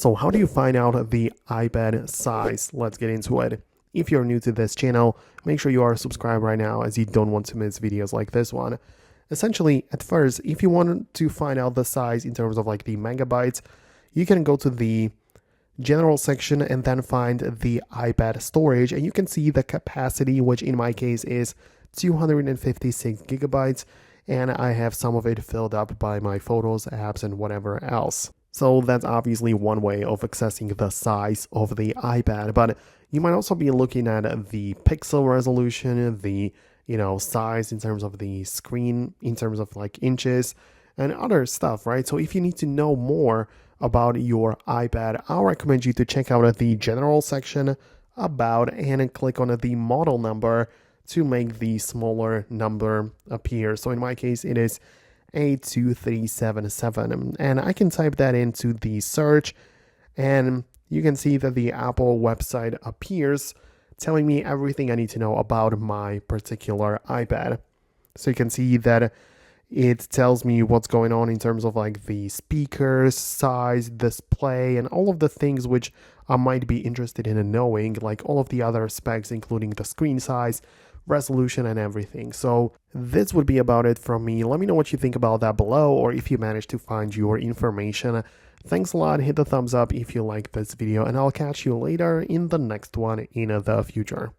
So how do you find out the iPad size? Let's get into it. If you're new to this channel, make sure you are subscribed right now as you don't want to miss videos like this one. Essentially, at first, if you want to find out the size in terms of like the megabytes, you can go to the general section and then find the iPad storage, and you can see the capacity, which in my case is 256 gigabytes, and I have some of it filled up by my photos, apps, and whatever else. So that's obviously one way of accessing the size of the iPad, but you might also be looking at the pixel resolution, the size in terms of the screen, in terms of like inches and other stuff, right? So if you need to know more about your iPad, I'll recommend you to check out the general section, about, and click on the model number to make the smaller number appear. So in my case, it is A2377, and I can type that into the search, and you can see that the Apple website appears, telling me everything I need to know about my particular iPad. So you can see that it tells me what's going on in terms of like the speakers, size, display, and all of the things which I might be interested in knowing, like all of the other specs, including the screen size, resolution, and everything. So this would be about it from me. Let me know what you think about that below, or if you managed to find your information. Thanks a lot. Hit the thumbs up if you like this video, and I'll catch you later in the next one in the future.